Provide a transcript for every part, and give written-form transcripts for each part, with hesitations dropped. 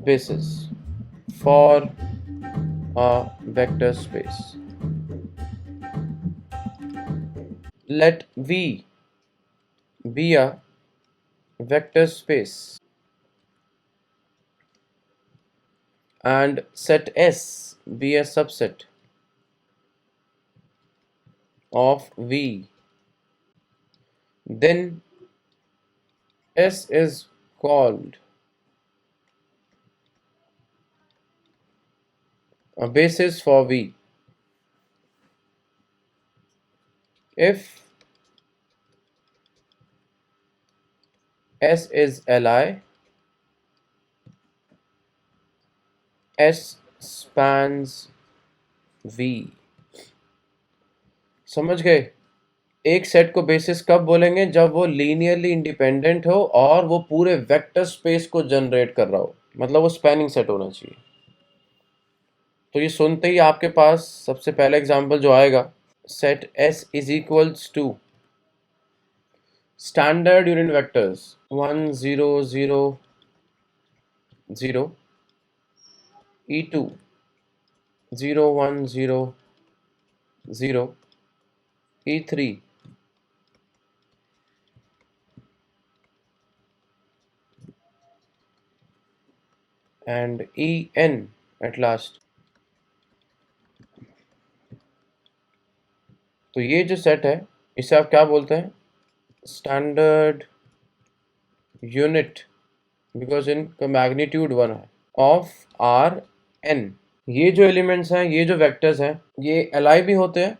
basis for a vector space. Let V be a vector space and set S be a subset of V. Then S is called a basis for V. If S is Li, S spans V. समझ गए? एक set को basis कब बोलेंगे? जब वो linearly independent हो और वो पूरे वेक्टर स्पेस को जनरेट कर रहा हो, मतलब वो स्पैनिंग सेट होना चाहिए। तो ये सुनते ही आपके पास सबसे पहला एग्जांपल जो आएगा, set S is equals to standard unit vectors 1 0 0 0 E2 0 1 0 0 E3 and En at last। तो ये जो सेट है इसे आप क्या बोलते हैं? स्टैंडर्ड यूनिट, बिकॉज इनका मैग्नीट्यूड 1 है, ऑफ आर एन। ये जो एलिमेंट्स हैं, ये जो वेक्टर्स हैं, ये एलाई भी होते हैं,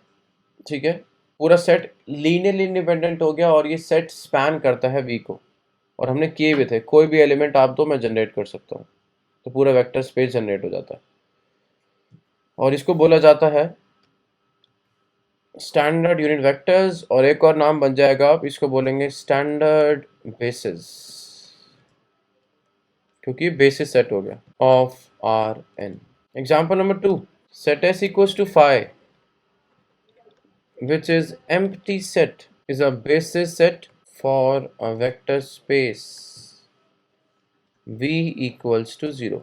ठीक है। पूरा सेट लीनियरली इंडिपेंडेंट हो गया और ये सेट स्पैन करता है वी को, और हमने किए भी थे, कोई भी एलिमेंट आप दो मैं जनरेट कर सकता हूँ, तो पूरा वेक्टर स्पेस जनरेट हो जाता है, और इसको बोला जाता है स्टैंडर्ड यूनिट वेक्टर्स। और एक और नाम बन जाएगा, आप इसको बोलेंगे स्टैंडर्ड बेसिस, क्योंकि बेसिस सेट हो गया of R n. Example number 2, set S equals to phi, which is empty set, is a basis set for a vector space V equals to 0।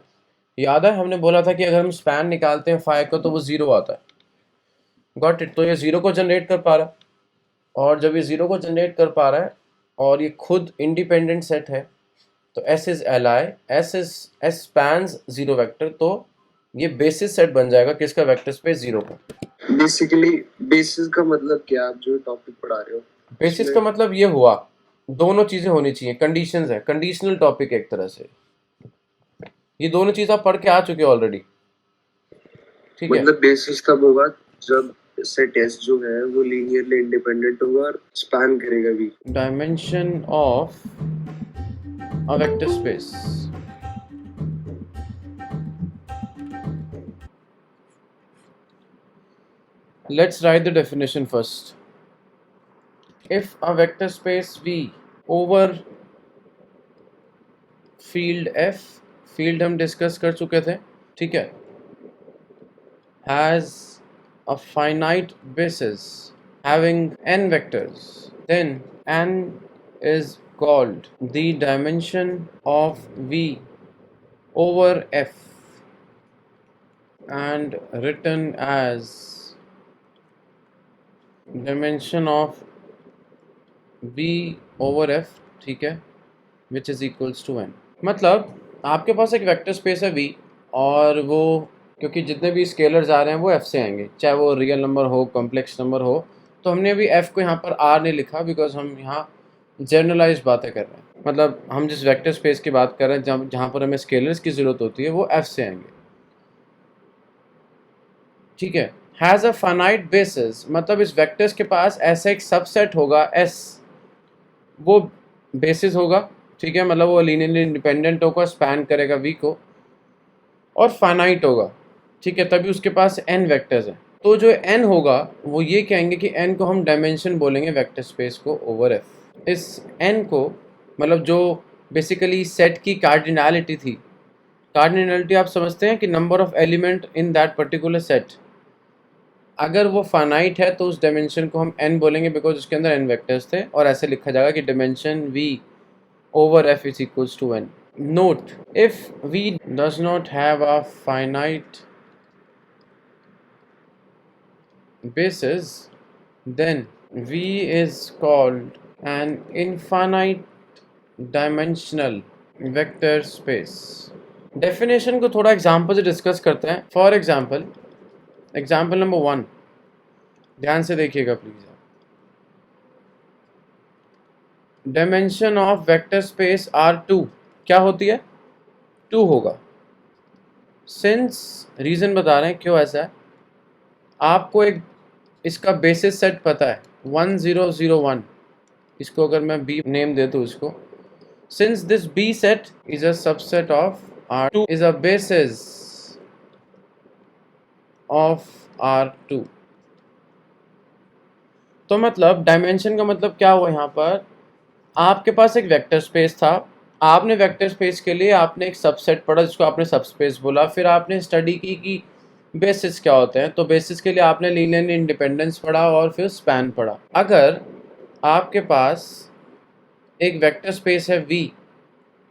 याद है हमने बोला था कि अगर हम स्पैन निकालते हैं phi को तो वो 0 आता है। Got it? तो ये 0 को जनरेट कर पा रहा है, और जब ये 0 को जनरेट कर पा रहा है और ये खुद इंडिपेंडेंट सेट है, तो S is Li, S spans 0 vector, तो ये बेसिस सेट बन जाएगा किसका? वेक्टर स्पेस 0 का। बेसिकली बेसिस का मतलब क्या, आप जो टॉपिक पढ़ा रहे हो? बेसिस का मतलब ये हुआ, दोनों चीजें होनी चाहिए, कंडीशंस है, कंडीशनल टॉपिक एक तरह से। ये दोनों चीज आप पढ़ के आ चुके हो ऑलरेडी, ठीक है। मतलब बेसिस तब होगा जब सेट एस जो है वो लीनियरली इंडिपेंडेंट होगा और स्पैन करेगा भी। Dimension of a vector space, let's write the definition first। if a vector space V over field F, field हम डिस्कस कर चुके थे, ठीक है, has a finite basis having n vectors, then n is called the dimension of V over F and written as dimension of V over F, ठीक है, which is equals to n। मतलब आपके पास एक वेक्टर स्पेस है V, और वो क्योंकि जितने भी स्केलर्स आ रहे हैं वो F से आएंगे, चाहे वो रियल नंबर हो, कॉम्प्लेक्स नंबर हो, तो हमने अभी F को यहाँ पर R नहीं लिखा, बिकॉज हम यहाँ जनरलाइज बातें कर रहे हैं। मतलब हम जिस वेक्टर स्पेस की बात कर रहे हैं जहाँ पर हमें स्केलर्स की ज़रूरत होती है, वो F से आएंगे, ठीक है। हैज़ अ फाइनाइट बेसिस, मतलब इस वेक्टर्स के पास ऐसा एक सबसेट होगा S, वो बेसिस होगा, ठीक है, मतलब वो लीनियरली इंडिपेंडेंट होगा, स्पैन करेगा V को, और फाइनाइट होगा, ठीक है, तभी उसके पास n वेक्टर्स हैं। तो जो n होगा वो ये कहेंगे कि n को हम डायमेंशन बोलेंगे वेक्टर स्पेस को ओवर F। इस n को, मतलब जो बेसिकली सेट की कार्डिनैलिटी थी, कार्डिनैलिटी आप समझते हैं कि number of element in that particular set, अगर वो फाइनाइट है तो उस डायमेंशन को हम n बोलेंगे, बिकॉज उसके अंदर n वेक्टर्स थे, और ऐसे लिखा जाएगा कि dimension V over F is equals to n। note, if V does not have a finite basis, then V is called an infinite dimensional vector space. Definition को थोड़ा एग्जाम्पल से डिस्कस करते हैं. फॉर एग्जाम्पल, एग्जाम्पल नंबर 1, ध्यान से देखिएगा please. Dimension of vector space R2 क्या होती है? 2 होगा. सिंस रीज़न बता रहे हैं क्यों ऐसा है. आपको एक इसका बेसिस सेट पता है 1001. इसको अगर मैं B नेम दे दूँ इसको, since this B set is a subset of R2 is a basis of R2. तो मतलब डायमेंशन का मतलब क्या हुआ यहाँ पर, आपके पास एक वेक्टर स्पेस था, आपने वेक्टर स्पेस के लिए आपने एक सबसेट पढ़ा जिसको आपने सबस्पेस बोला, फिर आपने स्टडी की कि बेसिस क्या होते हैं, तो बेसिस के लिए आपने लीनियर इंडिपेंडेंस पढ़ा और फिर स्पैन पढ़ा. अगर आपके पास एक वेक्टर स्पेस है V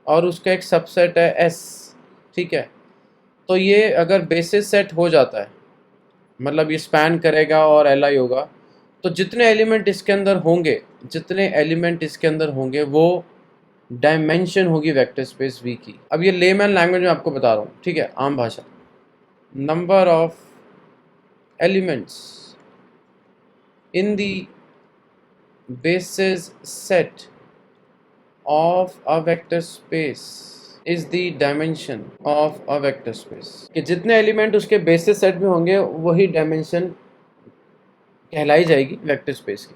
और उसका एक सबसेट है S, ठीक है, तो ये अगर बेसिस सेट हो जाता है, मतलब ये स्पैन करेगा और Li होगा, तो जितने एलिमेंट इसके अंदर होंगे वो डायमेंशन होगी वेक्टर स्पेस V की. अब ये लेमैन लैंग्वेज में आपको बता रहा हूँ, ठीक है, आम भाषा. Number of elements in the basis set of a vector space is the dimension of a vector space. कि जितने एलिमेंट उसके बेसिस सेट में होंगे वही डायमेंशन कहलाई जाएगी वेक्टर स्पेस की.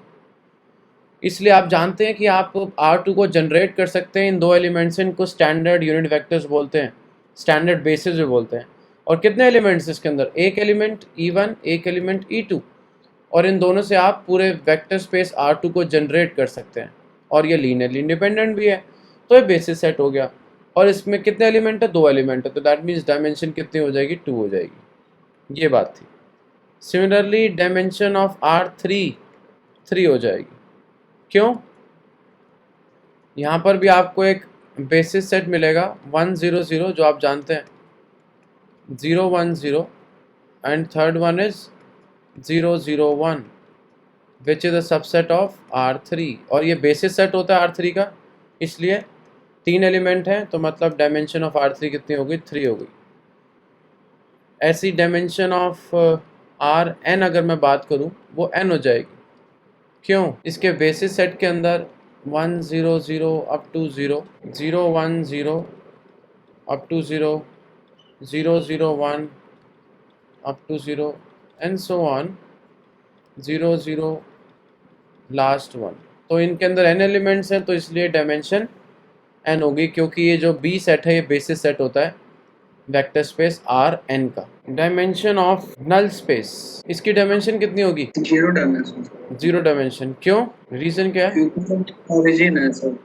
इसलिए आप जानते हैं कि आप R2 को जनरेट कर सकते हैं इन दो एलिमेंट्स से. इनको स्टैंडर्ड यूनिट वेक्टर्स बोलते हैं, स्टैंडर्ड बेसिस भी बोलते हैं. और कितने एलिमेंट्स इसके अंदर? एक एलिमेंट E1, एक एलिमेंट E2, और इन दोनों से आप पूरे वेक्टर स्पेस R2 को जनरेट कर सकते हैं. और ये लीनियरली इंडिपेंडेंट भी है, तो ये बेसिस सेट हो गया. और इसमें कितने एलिमेंट है? 2 एलिमेंट है, तो दैट मीन्स डायमेंशन कितनी हो जाएगी? 2 हो जाएगी. ये बात थी. सिमिलरली डायमेंशन ऑफ R3 3 हो जाएगी. क्यों? यहाँ पर भी आपको एक बेसिस सेट मिलेगा 100 जो आप जानते हैं, 010, and third one is 001 which is a subset of R3. और ये बेसिस सेट होता है R3 का, इसलिए 3 एलिमेंट हैं, तो मतलब डायमेंशन ऑफ R3 कितनी हो गई? 3 हो गई. ऐसी डायमेंशन ऑफ Rn अगर मैं बात करूँ वो n हो जाएगी. क्यों? इसके बेसिस सेट के अंदर 100 up to 0, 010 up to 0, 001 up to 0 and so on 00 last one. तो इनके अंदर n एलिमेंट्स हैं, तो इसलिए डायमेंशन n होगी, क्योंकि ये जो B सेट है ये बेसिस सेट होता है वेक्टर स्पेस Rn का. डायमेंशन ऑफ नल स्पेस, इसकी डायमेंशन कितनी होगी? 0 डायमेंशन. 0 डायमेंशन. क्यों? रीजन क्या है? ओरिजिन है सर.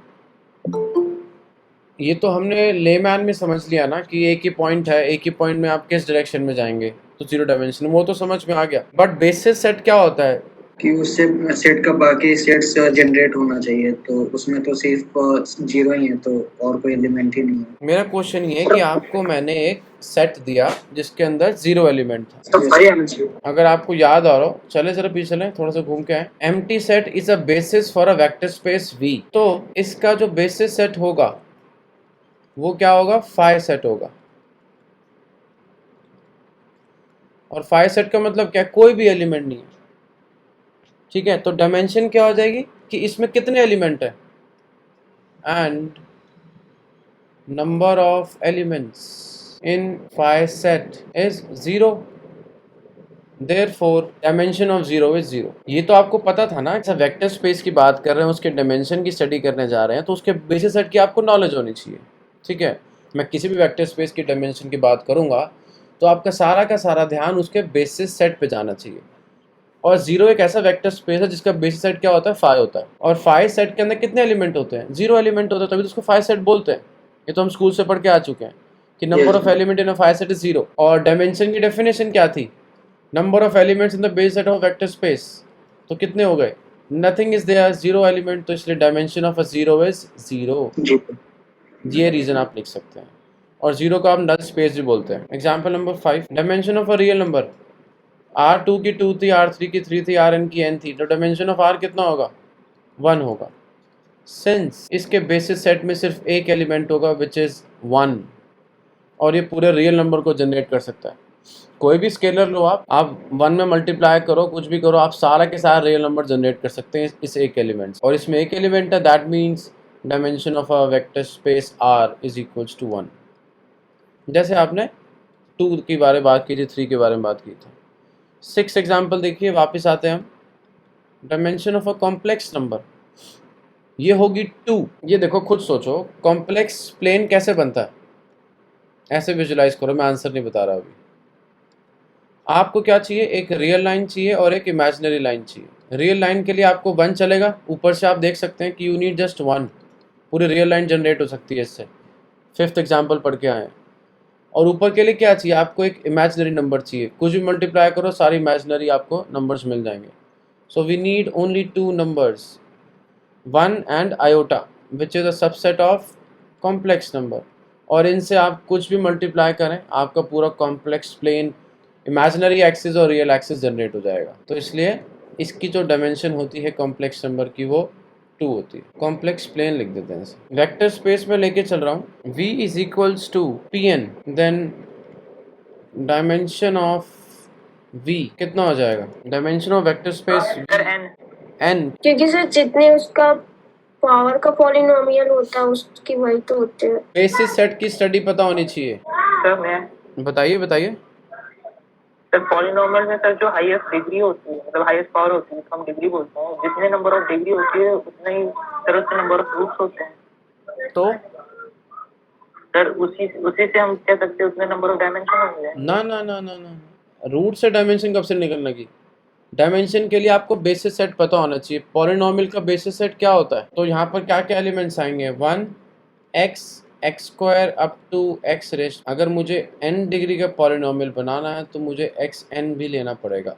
ये तो हमने लेमैन में समझ लिया ना कि एक ही पॉइंट है, एक ही पॉइंट में आप किस डायरेक्शन में जाएंगे, तो 0 डायमेंशन, वो तो समझ में आ गया. बट बेसिस सेट क्या होता है? कि उससे सेट का बाकी सेट्स जनरेट होना चाहिए, तो उसमें तो सिर्फ 0 ही है, तो और कोई एलिमेंट ही नहीं है. मेरा क्वेश्चन ये है कि आपको मैंने एक सेट दिया जिसके अंदर 0 एलिमेंट था. तो सारी एलिमेंट्स. अगर आपको याद आ रहा हो, चले जरा पीछे चलें, थोड़ा सा घूम के आए. Empty set is a basis for a vector space V. तो इसका जो बेसिस सेट होगा वो क्या होगा? फाई सेट होगा. और फाई सेट का मतलब क्या? कोई भी एलिमेंट नहीं है, ठीक है. तो डायमेंशन क्या हो जाएगी कि इसमें कितने एलिमेंट है, and number of elements in phi set is 0, therefore dimension of 0 is 0. ये तो आपको पता था ना. जब वेक्टर स्पेस की बात कर रहे हैं, उसके डायमेंशन की स्टडी करने जा रहे हैं, तो उसके बेसिस सेट की आपको नॉलेज होनी चाहिए, ठीक है. मैं किसी भी वेक्टर स्पेस की डायमेंशन की बात करूंगा तो आपका सारा का सारा ध्यान उसके बेसिस सेट पे जाना चाहिए. और 0 एक ऐसा वेक्टर स्पेस है जिसका बेसिस सेट क्या होता है? फाई होता है. और फाई सेट के अंदर कितने एलिमेंट होते हैं? 0 एलिमेंट होते हैं, तभी तो उसको फाई सेट बोलते हैं. ये तो हम स्कूल से पढ़ के आ चुके हैं कि number of element in a phi set is 0. और डायमेंशन की डेफिनेशन क्या थी? Number of elements in the base set of vector space. तो कितने हो गए? नथिंग इज देयर, 0 एलिमेंट, तो इसलिए डायमेंशन ऑफ अ 0 इज 0. ये रीज़न आप लिख सकते हैं। और ज़ीरो को आप नल स्पेस भी बोलते हैं। Example number 5, dimension of a real number. R2 की 2 थी, R3 की 3 थी, Rn की n थी, तो डायमेंशन ऑफ R कितना होगा? 1 होगा। सिंस इसके बेसिस सेट में सिर्फ एक एलिमेंट होगा विच इज़ 1, और ये पूरे रियल नंबर को जनरेट कर सकता है। कोई भी स्केलर लो आप 1 में मल्टीप्लाई करो, कुछ भी करो, आप सारा के सारा रियल नंबर जनरेट कर सकते हैं इस एक एलिमेंट, और इसमें एक एलिमेंट है, that means dimension of a vector space R is equals to 1। जैसे आपने 2 के बारे में बात की थी, 3 के बारे में बात की थी। 6 एग्जाम्पल देखिए, वापस आते हैं हम। Dimension of a complex number, ये होगी 2। ये देखो, खुद सोचो, कॉम्प्लेक्स प्लेन कैसे बनता है, ऐसे विजुलाइज करो, मैं आंसर नहीं बता रहा अभी। आपको क्या चाहिए? एक रियल लाइन चाहिए और एक इमेजिनरी लाइन चाहिए। रियल लाइन के लिए आपको 1 चलेगा, ऊपर से आप देख सकते हैं कि यू नीड जस्ट 1, पूरी रियल लाइन जनरेट हो सकती है इससे। 5th एग्जाम्पल पढ़ के आए। और ऊपर के लिए क्या चाहिए? आपको एक इमेजिनरी नंबर चाहिए, कुछ भी मल्टीप्लाई करो, सारी इमेजिनरी आपको नंबर्स मिल जाएंगे। So we need only 2 numbers, 1 and iota, which is a subset of complex number. और इनसे आप कुछ भी मल्टीप्लाई करें, आपका पूरा कॉम्प्लेक्स प्लेन इमेजिनरी एक्सिस और रियल एक्सिस जनरेट हो जाएगा। तो इसलिए इसकी जो डायमेंशन होती है कॉम्प्लेक्स नंबर की, वो 2 होती है। कॉम्प्लेक्स प्लेन लिख देते हैं इसे। वेक्टर स्पेस में लेके चल रहा हूँ, v is equals to Pn, then dimension of v कितना हो जाएगा? Dimension of vector space n, क्योंकि सर जितने उसका पावर का पॉलिनोमियल होता है उसकी वही तो होते हैं। बेसिस सेट की स्टडी पता होनी चाहिए। सर मैं बताइए बताइए। सर पॉलिनोमियल में सर जो हाईएस्ट डिग्री होती है, मतलब हाईएस्ट पावर होती है, तो हम डिग्री बोलते हैं। जितने नंबर ऑफ डिग्री होती है उतना ही सर उसके नंबर ऑफ रूट्स होते हैं। तो सर उसी उसी से हम कह सकते हैं उतने नंबर ऑफ डायमेंशन होंगे। ना ना ना ना ना, रूट से डायमेंशन कब से निकलने की? डायमेंशन के लिए आपको बेसिस सेट पता होना चाहिए। पॉलिनोमियल का बेसिस सेट क्या होता है? तो यहाँ पर क्या क्या एलिमेंट्स आएंगे? 1 x x square up to x rest. अगर मुझे n डिग्री का पॉलिनोमियल बनाना है तो मुझे xn भी लेना पड़ेगा।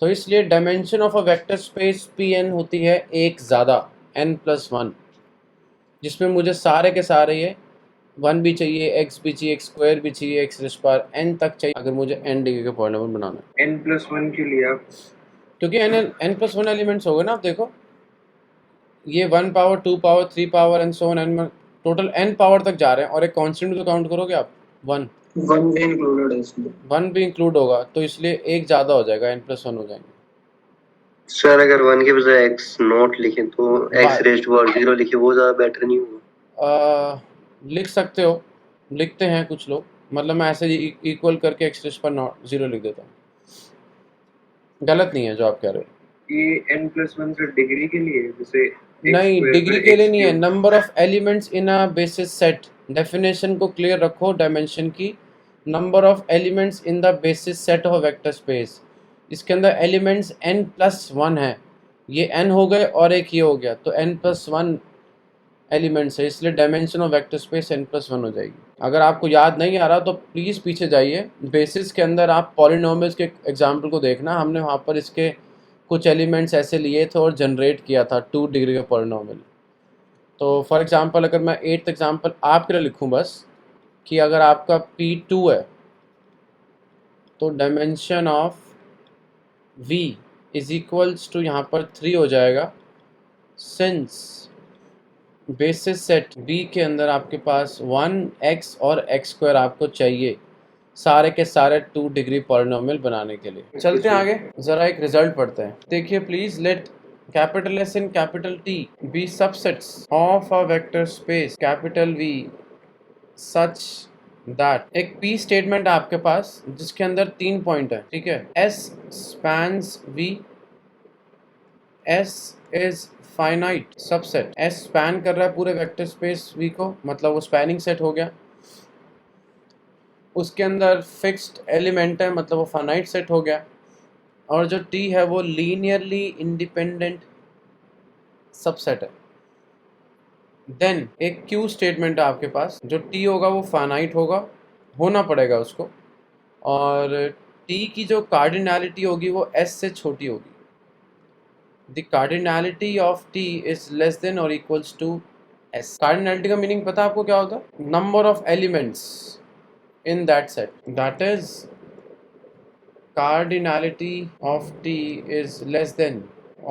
तो इसलिए dimension of a vector space Pn होती है एक ज़्यादा, n+1, जिसमें मुझे सारे के सारे ये 1 भी चाहिए, x भी चाहिए, x स्क्वायर भी चाहिए, x रेस्ट पर n तक चाहिए, अगर मुझे n डिग्री का पॉलिनोमियल बनाना है। n+1 के लिए आप, क्योंकि n+1 एलिमेंट्स हो गए ना। आप देखो, ये 1 power, 2 power, 3 power and so on, n total n power तक जा रहे हैं, और एक कांस्टेंट तो काउंट करोगे आप 1 1 भी इंक्लूडेड है इसमें। 1 भी इंक्लूड होगा, तो इसलिए एक ज़्यादा हो जाएगा, n+1 हो जाएंगे। सर अगर 1 के बजाय x0 लिखें तो x रेज़्ड टू पावर 0 लिखे, वो ज़्यादा बेटर नहीं होगा? लिख सकते हो, लिखते हैं कुछ लोग, मतलब मैं ऐसे इक्वल करके x रेज़्ड पर 0 लिख देता हूँ, गलत नहीं है जो आप कह रहे हो। ये n+1 सर डिग्री के लिए है, जैसे नहीं, डिग्री के लिए नहीं है, number of elements in a basis set. Definition को क्लियर रखो डायमेंशन की। Number of elements in the basis set of vector space, इसके अंदर एलिमेंट्स n+1 है, ये n हो गए और एक ये हो गया, तो n+1 एलिमेंट्स है, इसलिए dimension of vector space n+1 हो जाएगी। अगर आपको याद नहीं आ रहा तो प्लीज़ पीछे जाइए, बेसिस के अंदर आप पॉलिनोमियल्स के एग्जाम्पल को देखना, हमने वहाँ पर इसके कुछ एलिमेंट्स ऐसे लिए थे और जनरेट किया था 2 डिग्री का पॉलिनोमियल। तो फॉर एग्जांपल अगर मैं 8th एग्जांपल आपके लिए लिखूं बस, कि अगर आपका P2 है तो dimension of V is equals to, यहाँ पर 3 हो जाएगा, सिंस बेसिस सेट B के अंदर आपके पास 1x और x स्क्वायर आपको चाहिए सारे के सारे 2 डिग्री पॉलिनोमियल बनाने के लिए। चलते हैं आगे, ज़रा एक रिजल्ट पढ़ते हैं। देखिए please, let capital S and capital T be subsets of a vector space capital V such that, एक P स्टेटमेंट है आपके पास जिसके अंदर 3 पॉइंट है, ठीक है। S spans V, S is finite subset, S span कर रहा है पूरे वेक्टर स्पेस V को, मतलब वो स्पैनिंग सेट हो गया। उसके अंदर फिक्स्ड एलिमेंट है, मतलब वो फाइनाइट सेट हो गया। और जो T है वो लीनियरली इंडिपेंडेंट सबसेट है। देन एक Q स्टेटमेंट है आपके पास, जो T होगा वो फाइनाइट होगा, होना पड़ेगा उसको, और T की जो कार्डिनैलिटी होगी वो S से छोटी होगी। The cardinality of T is less than और इक्वल्स टू एस। कार्डिनैलिटी का मीनिंग पता है आपको क्या होता है? Number of elements in that set, that is cardinality of T is less than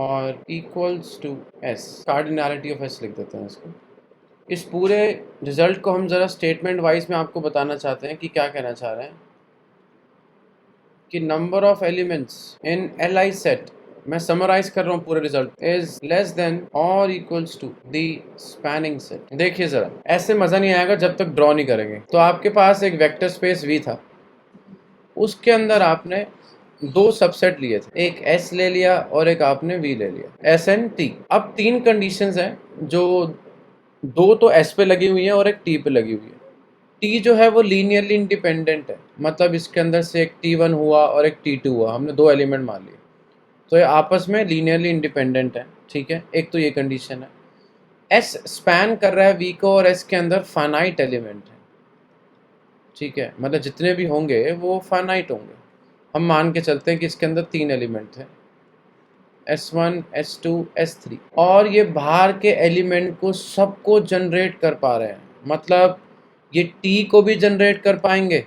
or equals to S। cardinality of S लिख देते हैं इसको। इस पूरे रिजल्ट को हम ज़रा स्टेटमेंट वाइज में आपको बताना चाहते हैं कि क्या कहना चाह रहे हैं कि number of elements in Li set, मैं समराइज कर रहा हूँ पूरे रिजल्ट, इज लेस देन और equals to the spanning set. देखिए ज़रा, ऐसे मज़ा नहीं आएगा जब तक ड्रॉ नहीं करेंगे। तो आपके पास एक वेक्टर स्पेस V था, उसके अंदर आपने दो सबसेट लिए थे, एक S ले लिया और एक आपने V ले लिया, S एंड T। अब तीन कंडीशंस हैं, जो दो तो S पे लगी हुई हैं और एक T पे लगी हुई है। T जो है वो लीनियरली इंडिपेंडेंट है, मतलब इसके अंदर से एक T1 हुआ और एक T2 हुआ, हमने दो एलिमेंट मान लिए, तो ये आपस में लीनियरली इंडिपेंडेंट है, ठीक है। एक तो ये कंडीशन है। S स्पैन कर रहा है V को और S के अंदर फाइनाइट एलिमेंट है, ठीक है, मतलब जितने भी होंगे वो फाइनाइट होंगे। हम मान के चलते हैं कि इसके अंदर तीन एलिमेंट थे, S1, S2, S3, और ये बाहर के एलिमेंट को सबको जनरेट कर पा रहे हैं, मतलब ये T को भी जनरेट कर पाएंगे।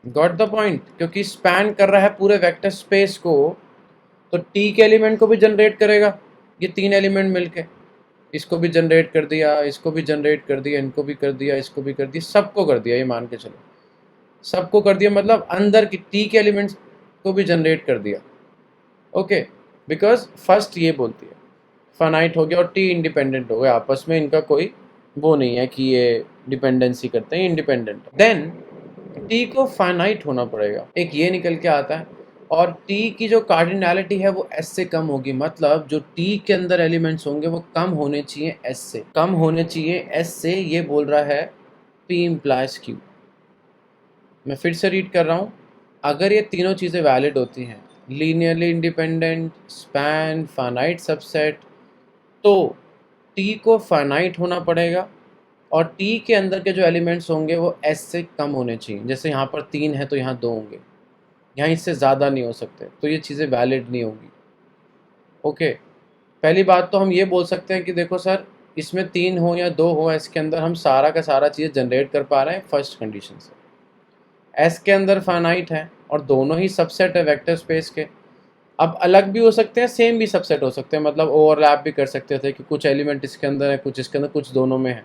Got the point? क्योंकि स्पैन कर रहा है पूरे वेक्टर स्पेस को, तो T के एलिमेंट को भी जनरेट करेगा, ये तीन एलिमेंट मिलके। इसको भी जनरेट कर दिया, इसको भी जनरेट कर दिया, इनको भी कर दिया, इसको भी कर दिया, सबको कर दिया, ये मान के चलो सबको कर दिया, मतलब अंदर की T के एलिमेंट्स को भी जनरेट कर दिया। ओके, बिकॉज फर्स्ट ये बोलती है फाइनाइट हो गया और T इंडिपेंडेंट हो गया, आपस में इनका कोई वो नहीं है कि ये डिपेंडेंसी करते हैं, इंडिपेंडेंट। देन T को फाइनाइट होना पड़ेगा, एक ये निकल के आता है, और T की जो कार्डिनैलिटी है वो S से कम होगी, मतलब जो T के अंदर एलिमेंट्स होंगे वो कम होने चाहिए S से, कम होने चाहिए S से। ये बोल रहा है P implies Q। मैं फिर से रीड कर रहा हूँ, अगर ये तीनों चीज़ें वैलिड होती हैं, linearly independent, span, finite subset, तो T को फाइनाइट होना पड़ेगा और T के अंदर के जो एलिमेंट्स होंगे वो S से कम होने चाहिए। जैसे यहाँ पर 3 है तो यहाँ 2 होंगे, यहाँ इससे ज़्यादा नहीं हो सकते, तो ये चीज़ें वैलिड नहीं होगी। ओके, पहली बात तो हम ये बोल सकते हैं कि देखो सर, इसमें 3 हो या 2 हो, इसके अंदर हम सारा का सारा चीज़ जनरेट कर पा रहे हैं फर्स्ट कंडीशन से। S के अंदर फाइनाइट है और दोनों ही सबसेट है वेक्टर स्पेस के। अब अलग भी हो सकते हैं, सेम भी सबसेट हो सकते हैं, मतलब ओवरलैप भी कर सकते थे कि कुछ एलिमेंट इसके अंदर है, कुछ इसके अंदर, कुछ दोनों में है,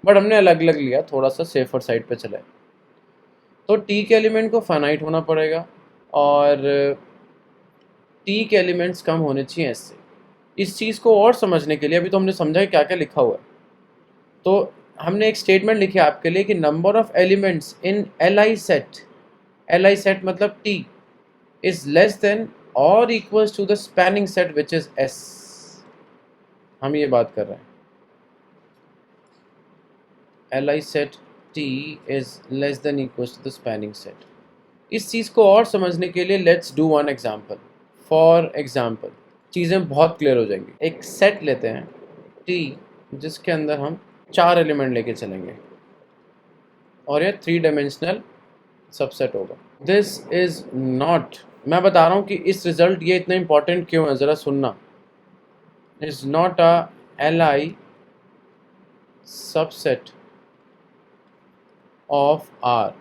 बट हमने अलग अलग लिया, थोड़ा सा सेफर साइड पे चले। तो T के एलिमेंट को फाइनाइट होना पड़ेगा और T के एलिमेंट्स कम होने चाहिए S से। इस चीज़ को और समझने के लिए अभी तो हमने समझा है क्या क्या लिखा हुआ है, तो हमने एक स्टेटमेंट लिखी है आपके लिए कि number of elements in Li set मतलब T इज लेस देन और equals to the spanning set which is S। हम ये बात कर रहे हैं Li set T is less than equals to the spanning set. इस चीज़ को और समझने के लिए let's do one example. For example चीज़ें बहुत क्लियर हो जाएंगी। एक सेट लेते हैं T जिसके अंदर हम 4 एलिमेंट लेके चलेंगे और ये 3 डायमेंशनल सबसेट होगा। दिस इज नॉट, मैं बता रहा हूँ कि इस रिजल्ट ये इतना इंपॉर्टेंट क्यों है, ज़रा सुनना। Is not a Li subset of R।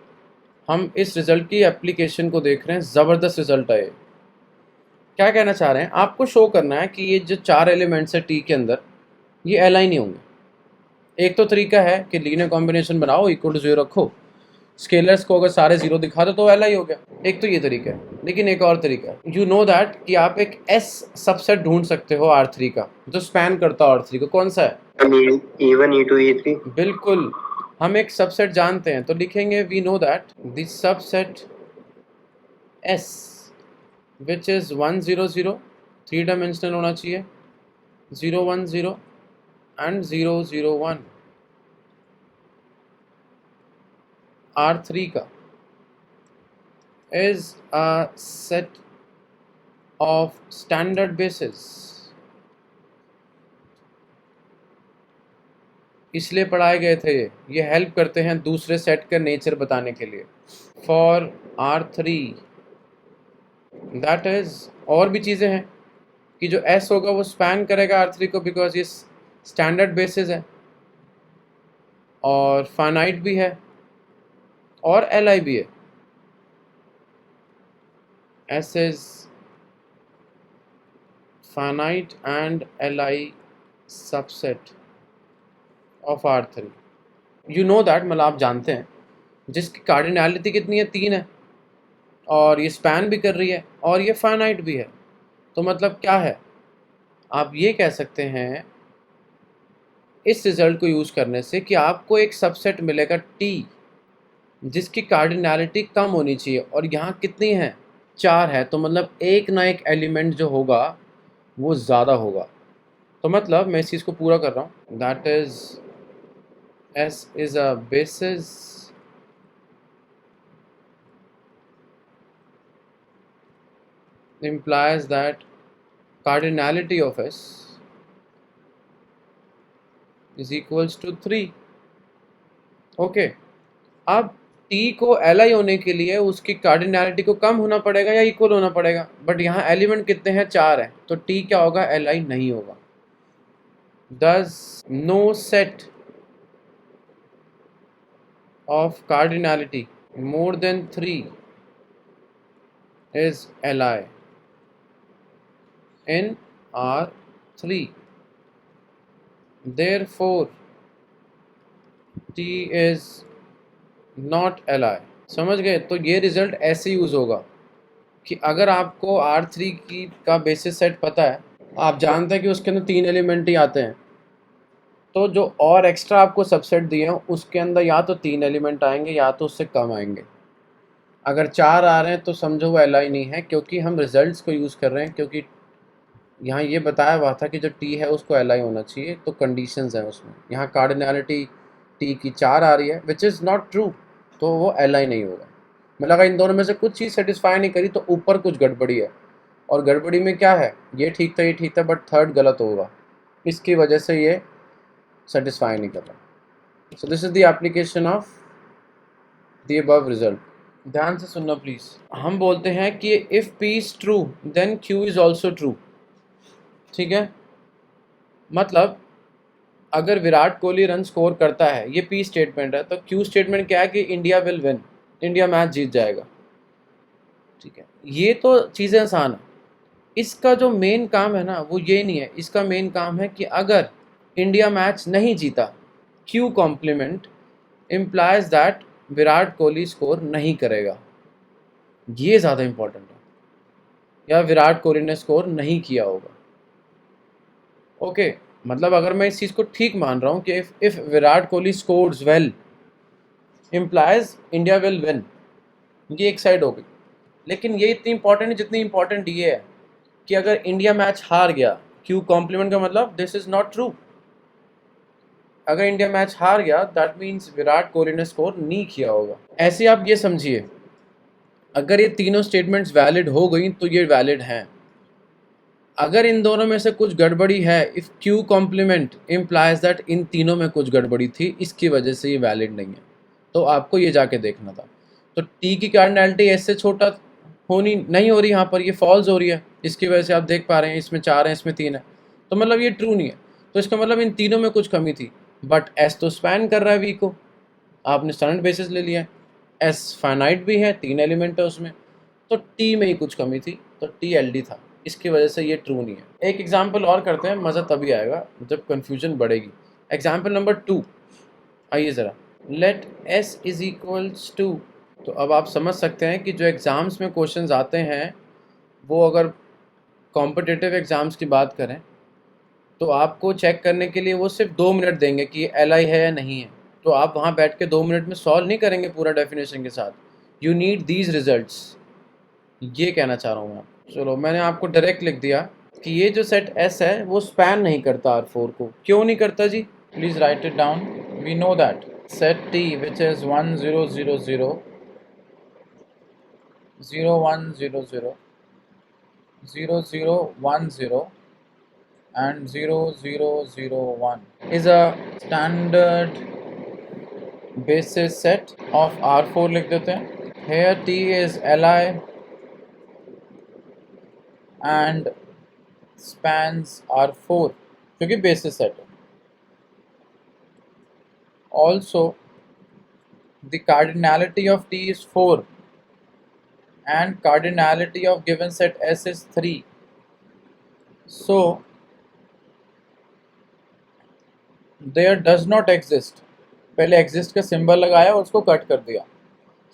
हम इस रिजल्ट की एप्लीकेशन को देख रहे हैं, ज़बरदस्त रिजल्ट है ये। क्या कहना चाह रहे हैं, आपको शो करना है कि ये जो 4 एलिमेंट्स है T के अंदर, ये Li नहीं होंगे। एक तो तरीका है कि लीनियर कॉम्बिनेशन बनाओ, इक्वल टू 0 रखो, स्केलर्स को अगर सारे 0 दिखा दो तो Li हो गया। एक तो ये तरीका है, लेकिन एक और तरीका है, यू नो दैट कि आप एक S सबसेट ढूंढ सकते हो R3 का, जो स्पैन करता है R3 को। कौन सा है? E1, E2, E3। बिल्कुल, हम एक सबसेट जानते हैं, तो लिखेंगे we know that this subset S which is 1 0 0, 3 dimensional होना चाहिए, 0 1 0 एंड 0 0 1। R3 का is a set of standard bases। इसलिए पढ़ाए गए थे ये हेल्प करते हैं दूसरे सेट का नेचर बताने के लिए। फॉर R3 दैट इज, और भी चीज़ें हैं कि जो S होगा वो स्पैन करेगा R3 को, बिकॉज ये स्टैंडर्ड बेसिस है। और फाइनाइट भी है और एल भी है। S is finite and L subset of R3। You know that, मतलब आप जानते हैं, जिसकी कार्डिनैलिटी कितनी है, 3 है, और ये स्पैन भी कर रही है और ये फाइनाइट भी है। तो मतलब क्या है, आप ये कह सकते हैं इस रिजल्ट को यूज़ करने से कि आपको एक सबसेट मिलेगा T जिसकी कार्डिनैलिटी कम होनी चाहिए, और यहाँ कितनी है, 4 है। तो मतलब एक ना एक एलिमेंट जो होगा वो ज़्यादा होगा। तो मतलब मैं इस चीज़ को पूरा कर रहा हूँ, that is S is a basis implies that cardinality of S is equals to 3। Okay, अब T को Li होने के लिए उसकी कार्डिनैलिटी को कम होना पड़ेगा या इक्वल होना पड़ेगा, बट यहाँ एलिमेंट कितने हैं, 4 है, तो T क्या होगा, Li नहीं होगा। Thus no set of cardinality more than 3 is Li in R3, therefore T is not Li। समझ गए? तो ये रिजल्ट ऐसे यूज़ होगा कि अगर आपको R3 की का बेसिस सेट पता है, आप जानते हैं कि उसके अंदर 3 एलिमेंट ही आते हैं, तो जो और एक्स्ट्रा आपको सबसेट दिए हैं उसके अंदर या तो 3 एलिमेंट आएंगे या तो उससे कम आएंगे। अगर 4 आ रहे हैं तो समझो वो Li नहीं है, क्योंकि हम रिजल्ट्स को यूज़ कर रहे हैं, क्योंकि यहाँ ये बताया हुआ था कि जो T है उसको Li होना चाहिए, तो कंडीशंस हैं उसमें। यहाँ कार्डिनैलिटी T की 4 आ रही है विच इज़ नॉट ट्रू, तो वो Li नहीं होगा। मतलब अगर इन दोनों में से कुछ चीज़ सेटिस्फाई नहीं करी तो ऊपर कुछ गड़बड़ी है, और गड़बड़ी में क्या है, ये ठीक था ये ठीक था, बट थर्ड गलत होगा, इसकी वजह से ये सेटिस्फाई नहीं कर रहा। So this is the application of the above result. ध्यान से सुनना प्लीज़। हम बोलते हैं कि if P is true then Q is also true. ठीक है, मतलब अगर विराट कोहली रन स्कोर करता है, ये P स्टेटमेंट है, तो Q स्टेटमेंट क्या है कि India will win, India match जीत जाएगा। ठीक है, ये तो चीज़ें आसान है। इसका जो मेन काम है ना वो ये नहीं है, इसका मेन काम है कि अगर इंडिया मैच नहीं जीता, Q complement implies that Virat Kohli score नहीं करेगा, ये ज़्यादा इम्पोर्टेंट है, या विराट कोहली ने स्कोर नहीं किया होगा। ओके, मतलब अगर मैं इस चीज़ को ठीक मान रहा हूँ कि if Virat Kohli scores well implies India will win, ये एक साइड हो गई। लेकिन ये इतनी इंपॉर्टेंट है जितनी इंपॉर्टेंट ये है कि अगर इंडिया मैच हार गया, Q कॉम्प्लीमेंट का मतलब दिस इज़ नॉट ट्रू। अगर इंडिया मैच हार गया दैट मीन्स विराट कोहली ने स्कोर नहीं किया होगा। ऐसे आप ये समझिए, अगर ये तीनों स्टेटमेंट्स वैलिड हो गई तो ये वैलिड हैं। अगर इन दोनों में से कुछ गड़बड़ी है, if Q complement implies that इन तीनों में कुछ गड़बड़ी थी, इसकी वजह से ये वैलिड नहीं है, तो आपको ये जाके देखना था। तो T की कार्डिनैलिटी S से छोटा होनी नहीं हो रही, यहाँ पर ये फॉल्स हो रही है, इसकी वजह से आप देख पा रहे हैं इसमें 4 है इसमें 3 है, तो मतलब ये ट्रू नहीं है। तो इसका मतलब इन तीनों में कुछ कमी थी, बट S तो स्पैन कर रहा है V को, आपने स्टैंडर्ड बेसिस ले लिया है, S फाइनाइट भी है, 3 एलिमेंट है उसमें, तो T में ही कुछ कमी थी, तो T LD था, इसकी वजह से ये ट्रू नहीं है। एक एग्जाम्पल और करते हैं, मज़ा तभी आएगा जब कन्फ्यूजन बढ़ेगी। एग्जाम्पल नंबर 2, आइए ज़रा, let S is equals to. तो अब आप समझ सकते हैं कि जो एग्ज़ाम्स में क्वेश्चंस आते हैं वो अगर कॉम्पिटिटिव एग्ज़ाम्स की बात करें तो आपको चेक करने के लिए वो सिर्फ 2 मिनट देंगे कि ये Li है या नहीं है, तो आप वहाँ बैठ के 2 मिनट में सॉल्व नहीं करेंगे पूरा डेफिनेशन के साथ। यू नीड दीज रिजल्ट्स, ये कहना चाह रहा हूँ मैं। चलो, मैंने आपको डायरेक्ट लिख दिया कि ये जो सेट S है वो स्पैन नहीं करता R4 को। क्यों नहीं करता जी? Please write it down. We know that set T which is 1 0 0 0 0 1 0 0 0 0 1 0 and 0 0 0 1 is a standard basis set of R4 लिख देते हैं। Here T is Li and spans R4 क्योंकि बेसिस सेट है, also the cardinality of T is 4 and cardinality of given set S is 3. So there does not exist, पहले exist का symbol लगाया और उसको कट कर दिया.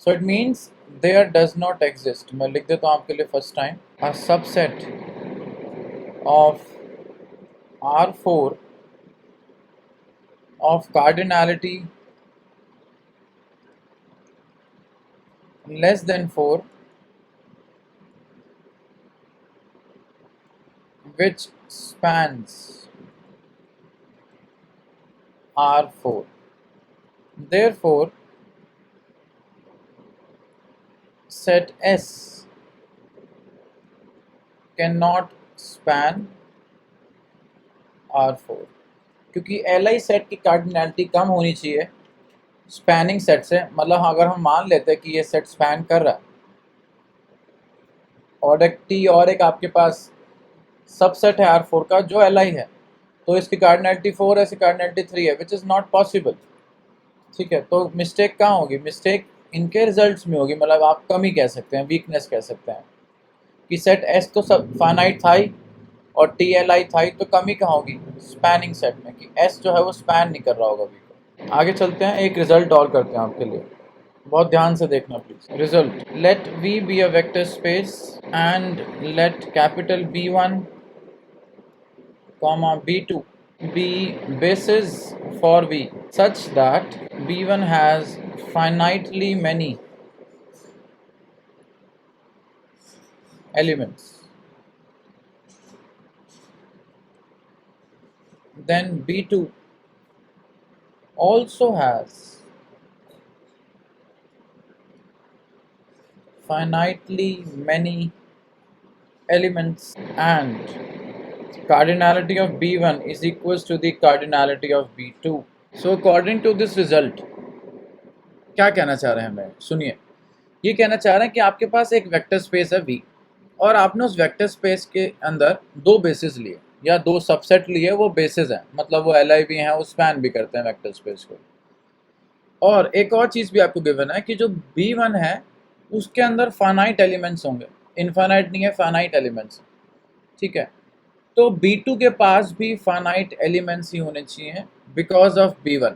So it means there does not exist. मैं लिख देता हूँ आपके लिए first time. A subset of R4 of cardinality less than 4 which spans R4. Therefore, set S cannot span R4 क्योंकि Li सेट की कार्डिनैलिटी कम होनी चाहिए स्पैनिंग सेट से. मतलब अगर हम मान लेते हैं कि ये सेट स्पैन कर रहा है और एक T और एक आपके पास सबसेट है R4 का जो Li है, तो इसकी कार्डिनैलिटी 4 है, इसकी कार्डिनैलिटी 3 है, विच इज़ नॉट पॉसिबल. ठीक है, तो मिस्टेक कहाँ होगी? मिस्टेक इनके रिजल्ट्स में होगी. मतलब आप कमी कह सकते हैं, वीकनेस कह सकते हैं कि सेट S तो सब फाइनाइट था ही और TLI था ही, तो कमी कहाँ होगी? स्पैनिंग सेट में कि S जो है वो स्पैन नहीं कर रहा होगा V को. आगे चलते हैं, एक रिजल्ट और करते हैं आपके लिए, बहुत ध्यान से देखना please. Result, let V be a vector space and let capital B1 comma B2 be bases for V such that B1 has finitely many elements. Then B2 also has finitely many elements and cardinality of B1 is equals to the cardinality of B2. So according to this result, क्या कहना चाह रहे हैं हमें? सुनिए, ये कहना चाह रहे हैं कि आपके पास एक वेक्टर स्पेस है V और आपने उस वेक्टर स्पेस के अंदर दो बेसिस लिए या दो सबसेट लिए, वो बेसिस हैं, मतलब वो Li भी हैं, वो स्पैन भी करते हैं वेक्टर स्पेस को. और एक और चीज़ भी आपको गिवन है कि जो B1 है उसके अंदर फाइनाइट एलिमेंट्स होंगे, इनफाइनाइट नहीं है, फाइनाइट एलिमेंट्स. ठीक है, तो B2 के पास भी फाइनाइट एलिमेंट्स ही होने चाहिए बिकॉज ऑफ B1,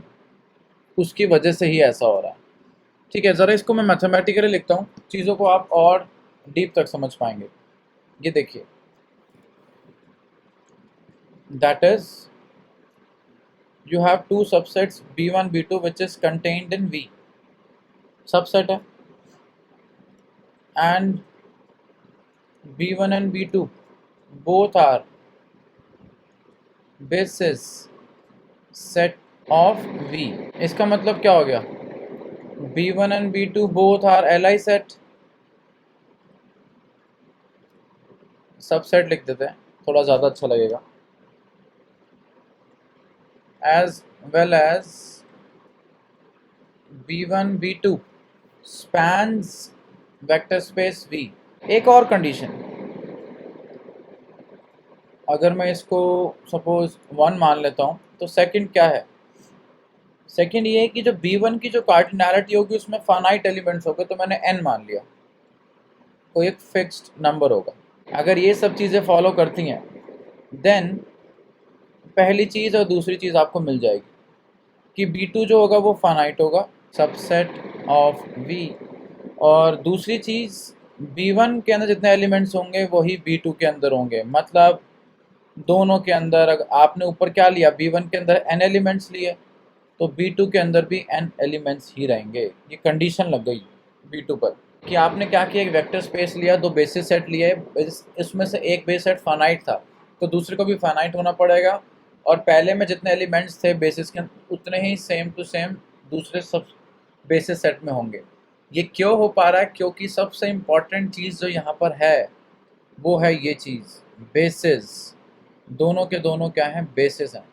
उसकी वजह से ही ऐसा हो रहा है. ठीक है, ज़रा इसको मैं मैथमेटिकली लिखता हूँ, चीज़ों को आप और डीप तक समझ पाएंगे. ये देखिए, that is you have two subsets B1 B2 which is contained in V, subset है, and B1 and B2 both are basis set of V. इसका मतलब क्या हो गया? B1 and B2 both are Li set. Subset लिख देते हैं, थोड़ा ज़्यादा अच्छा लगेगा. As well as B1 B2 spans vector space V. एक और कंडीशन, अगर मैं इसको सपोज 1 मान लेता हूँ, तो सेकंड क्या है? सेकंड ये है कि जो B1 की जो कार्डिनैलिटी होगी उसमें फाइनाइट एलिमेंट्स होंगे, तो मैंने n मान लिया, कोई एक फिक्स्ड नंबर होगा. अगर ये सब चीज़ें फॉलो करती हैं देन पहली चीज़ और दूसरी चीज़ आपको मिल जाएगी कि B2 जो होगा वो फाइनाइट होगा, सबसेट ऑफ V, और दूसरी चीज़ B1 के अंदर जितने एलिमेंट्स होंगे वही B2 के अंदर होंगे. मतलब दोनों के अंदर अगर आपने ऊपर क्या लिया, B1 के अंदर n एलिमेंट्स लिए, तो B2 के अंदर भी n एलिमेंट्स ही रहेंगे. ये कंडीशन लग गई B2 पर कि आपने क्या किया, एक वेक्टर स्पेस लिया, दो बेसिस सेट लिए, इसमें से एक बेस सेट फाइनाइट था तो दूसरे को भी फाइनाइट होना पड़ेगा, और पहले में जितने एलिमेंट्स थे बेसिस के उतने ही सेम टू सेम दूसरे सब बेसिस सेट में होंगे. ये क्यों हो पा रहा है? क्योंकि सबसे इम्पॉर्टेंट चीज़ जो यहाँ पर है वो है ये चीज़, बेसिस. दोनों के दोनों क्या हैं? बेसिस हैं.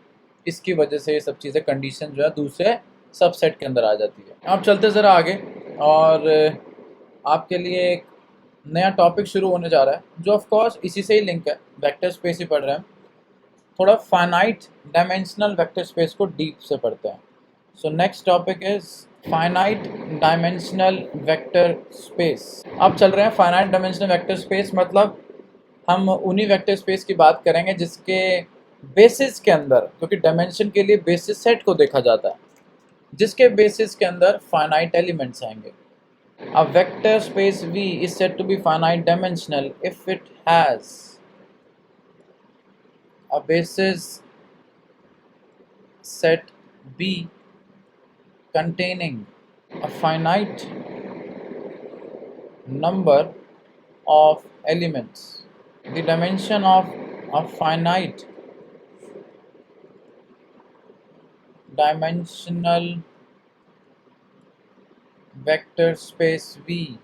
इसकी वजह से ये सब चीज़ें, कंडीशन जो है दूसरे सबसेट के अंदर आ जाती है. अब चलते ज़रा आगे, और आपके लिए एक नया टॉपिक शुरू होने जा रहा है जो ऑफ कोर्स इसी से ही लिंक है, वेक्टर स्पेस ही पढ़ रहे हैं. थोड़ा फाइनाइट डायमेंशनल वेक्टर स्पेस को डीप से पढ़ते हैं. So next topic is finite dimensional vector space. अब चल रहे हैं finite dimensional vector space, मतलब हम उन्हीं वेक्टर स्पेस की बात करेंगे जिसके बेसिस के अंदर, क्योंकि डायमेंशन के लिए बेसिस सेट को देखा जाता है, जिसके बेसिस के अंदर फाइनाइट एलिमेंट्स आएंगे. A vector space V is said to be finite dimensional if it has a basis set B containing a finite number of elements. The dimension of a finite dimensional vector space V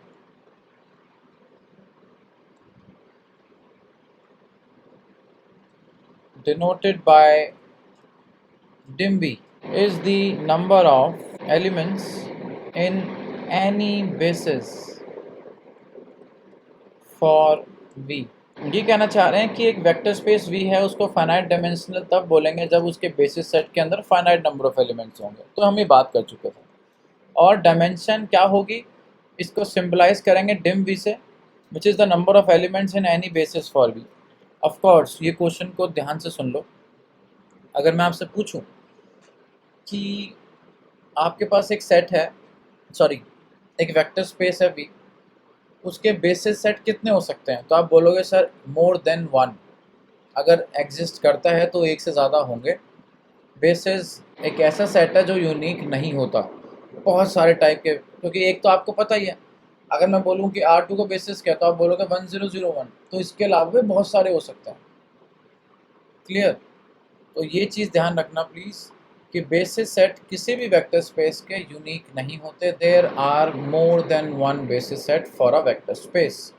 denoted by dim V is the number of elements in any basis for V. ये कहना चाह रहे हैं कि एक vector space V है, उसको finite dimensional तब बोलेंगे जब उसके बेसिस सेट के अंदर फाइनाइट नंबर ऑफ एलिमेंट्स होंगे. तो हम ये बात कर चुके थे. और डायमेंशन क्या होगी, इसको सिंबलाइज करेंगे डिम V से, which is the number of elements in any basis for V. Of course ये क्वेश्चन को ध्यान से सुन लो. अगर मैं आपसे पूछूं कि आपके पास एक सेट है, एक वेक्टर स्पेस है V, उसके बेसिस सेट कितने हो सकते हैं, तो आप बोलोगे सर मोर देन वन. अगर एग्जिस्ट करता है तो एक से ज़्यादा होंगे. बेसिस एक ऐसा सेट है जो यूनिक नहीं होता, बहुत सारे टाइप के, क्योंकि एक तो आपको पता ही है. अगर मैं बोलूँ कि R2 का बेसिस क्या, तो आप बोलोगे 1001, तो इसके अलावा भी बहुत सारे हो सकते हैं. क्लियर? तो ये चीज़ ध्यान रखना प्लीज़ कि बेसिस सेट किसी भी वेक्टर स्पेस के यूनिक नहीं होते. There are more than one basis set for a vector space.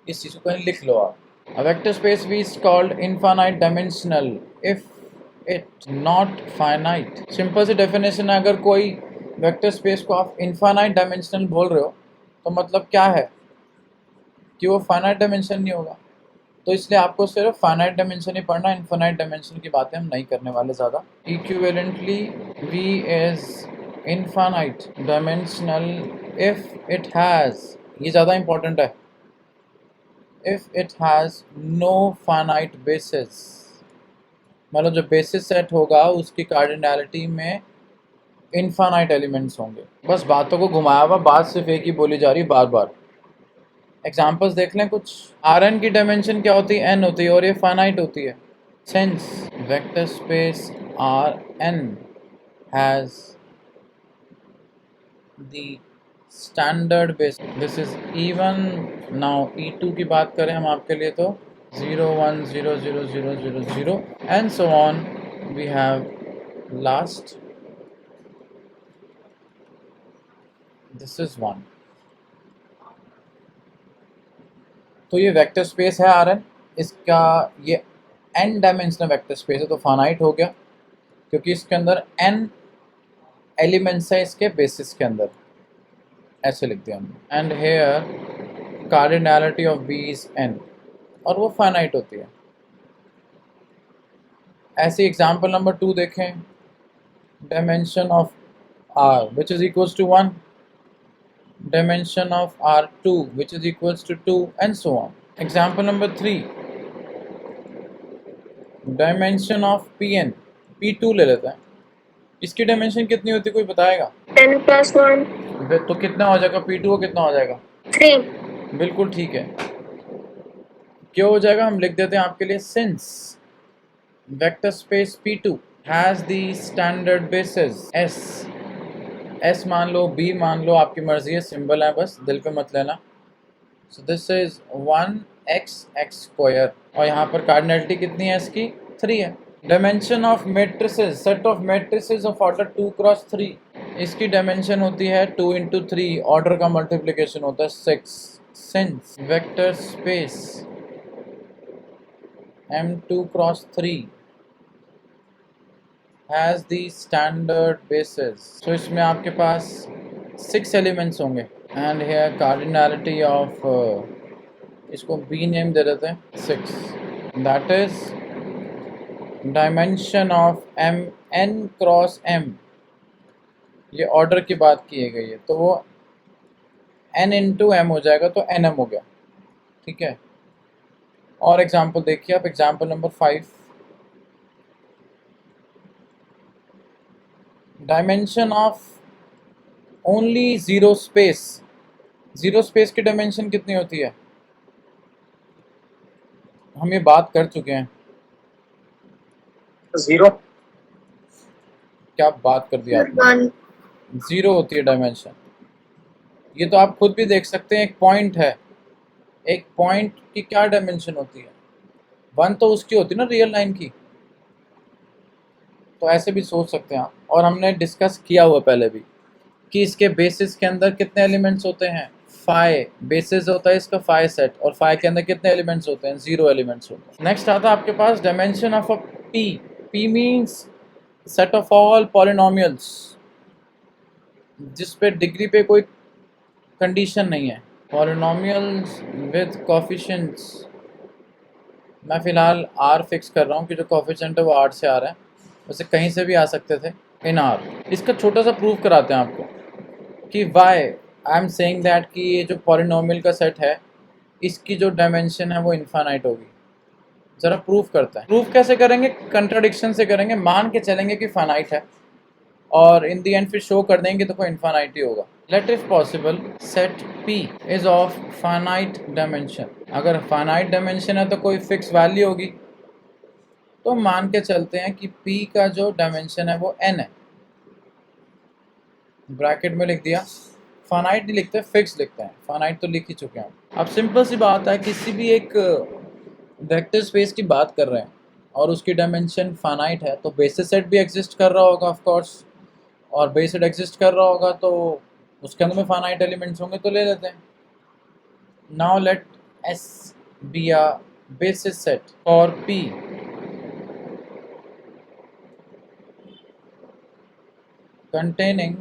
इस चीज़ को कहीं लिख लो आप. A vector space V is called infinite dimensional if it not finite. Simple सी डेफिनेशन है, अगर कोई वेक्टर स्पेस को आप इनफाइनाइट डायमेंशनल बोल रहे हो तो मतलब क्या है कि वो फाइनाइट डायमेंशन नहीं होगा. तो इसलिए आपको सिर्फ फाइनाइट डायमेंशन ही पढ़ना, इनफाइनाइट डायमेंशन की बातें हम नहीं करने वाले ज़्यादा. Equivalently V is infinite dimensional if it has, ये ज़्यादा इंपॉर्टेंट है, if it has no finite basis. मतलब जो बेसिस सेट होगा उसकी कार्डिनैलिटी में इनफाइनाइट एलिमेंट्स होंगे. बस बातों को घुमाया हुआ, बात सिर्फ एक ही बोली जा रही बार बार. एग्जाम्पल्स देख लें कुछ. Rn की डायमेंशन क्या होती है, n होती है, और ये फाइनाइट होती है. Since vector space Rn has the standard base, this is even. Now E2 की बात करें हम आपके लिए तो 0 1 0 0 0 0 0 and so on. We have last, this is 1. तो ये वेक्टर स्पेस है Rn, इसका ये n डायमेंशनल वेक्टर स्पेस है, तो फाइनाइट हो गया क्योंकि इसके अंदर n एलिमेंट्स है इसके बेसिस के अंदर, ऐसे लिख दिया हमने. And here cardinality of B is n, और वो फाइनाइट होती है. ऐसे एग्जाम्पल नंबर 2 देखें. Dimension of R which is equals to 1, dimension of R2 which is equals to 2, and so on. Example number 3, dimension of Pn, P2 ले लेते हैं. इसकी डायमेंशन कितनी होती है, कोई बताएगा? 10 + 1. तो कितना हो जाएगा P2 को, कितना हो जाएगा? 3. बिल्कुल ठीक है. क्यों हो जाएगा, हम लिख देते हैं आपके लिए. Since vector space P2 has the standard basis S मान लो, B मान लो, आपकी मर्जी है, सिंबल है, बस दिल पे मत लेना. सो दिस इज 1x² और यहाँ पर कार्डिनैलिटी कितनी है इसकी, 3 है. Dimension of matrices, set of matrices of order 2 × 3, इसकी डायमेंशन होती है 2 × 3, ऑर्डर का मल्टीप्लिकेशन होता है 6. Since vector space M2 × 3 has the standard basis, so इसमें आपके पास 6 elements होंगे. and here cardinality of इसको B नेम दे देते हैं 6. that is dimension of M n × M ये ऑर्डर की बात की गई है, तो वो n इंटू एम हो जाएगा, तो nm हो गया। ठीक है, और एग्जाम्पल देखिए आप, example number 5, dimension of only zero space. Zero space की डायमेंशन कितनी होती है, हम ये बात कर चुके हैं। 0। क्या बात कर दी आपने, 1। 0 होती है डायमेंशन। ये तो आप खुद भी देख सकते हैं, एक पॉइंट है, एक पॉइंट की क्या डायमेंशन होती है, 1 तो उसकी होती है ना रियल लाइन की। तो ऐसे भी सोच सकते हैं आप, और हमने डिस्कस किया हुआ पहले भी कि इसके बेसिस के अंदर कितने एलिमेंट्स होते हैं, 5 बेसिस होता है इसका 5 सेट, और 5 के अंदर कितने एलिमेंट्स होते हैं, 0 एलिमेंट्स होते हैं। नेक्स्ट आता है आपके पास dimension of a P. P means set of all polynomials, जिस पे डिग्री पे कोई कंडीशन नहीं है। पॉलिनोमियल्स विद कोफिशिएंट्स, मैं फ़िलहाल आर फिक्स कर रहा हूँ कि जो कोफिशिएंट है वो 8 से आ रहा है, वैसे कहीं से भी आ सकते थे इन आर। इसका छोटा सा प्रूफ कराते हैं आपको कि why I am saying that कि ये जो पॉलिनोमियल का सेट है इसकी जो डायमेंशन है वो इनफाइनाइट होगी। ज़रा प्रूफ करते हैं। प्रूफ कैसे करेंगे, कंट्राडिक्शन से करेंगे। मान के चलेंगे कि फाइनाइट है और इन द एंड फिर शो कर देंगे तो कोई इनफाइनाइट ही होगा। Let if possible set P is of finite dimension. अगर फाइनाइट डायमेंशन है तो कोई फिक्स वैल्यू होगी, तो मान के चलते हैं कि P का जो डायमेंशन है वो n है, ब्रैकेट में लिख दिया। फाइनाइट नहीं लिखते, फिक्स लिखते हैं, फाइनाइट तो लिख ही चुके हैं। अब सिंपल सी बात है, किसी भी एक वेक्टर स्पेस की बात कर रहे हैं और उसकी डायमेंशन फाइनाइट है, तो बेसिस सेट भी एग्जिस्ट कर रहा होगा ऑफ कोर्स, और बेस सेट एग्जिस्ट कर रहा होगा तो उसके अंदर में फाइनाइट एलिमेंट्स होंगे, तो ले लेते हैं। Now let S be a basis set for P containing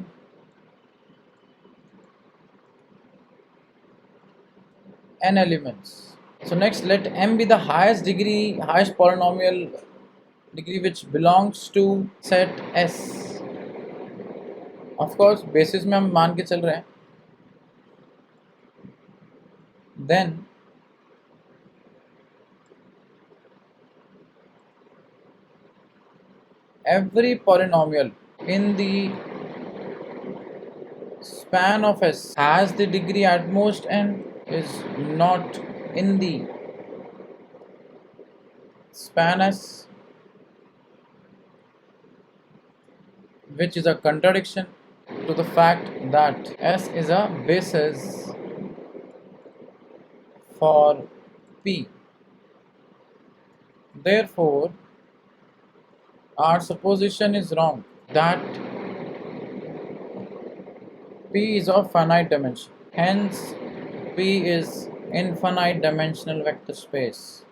n elements. So next let m be the highest polynomial degree which belongs to set S. Of course basis में हम मान के चल रहे हैं। Then every polynomial in the span of S has the degree at most n is not in the span S, which is a contradiction to the fact that S is a basis for P. Therefore, our supposition is wrong that P is of finite dimension. Hence, P is infinite dimensional vector space.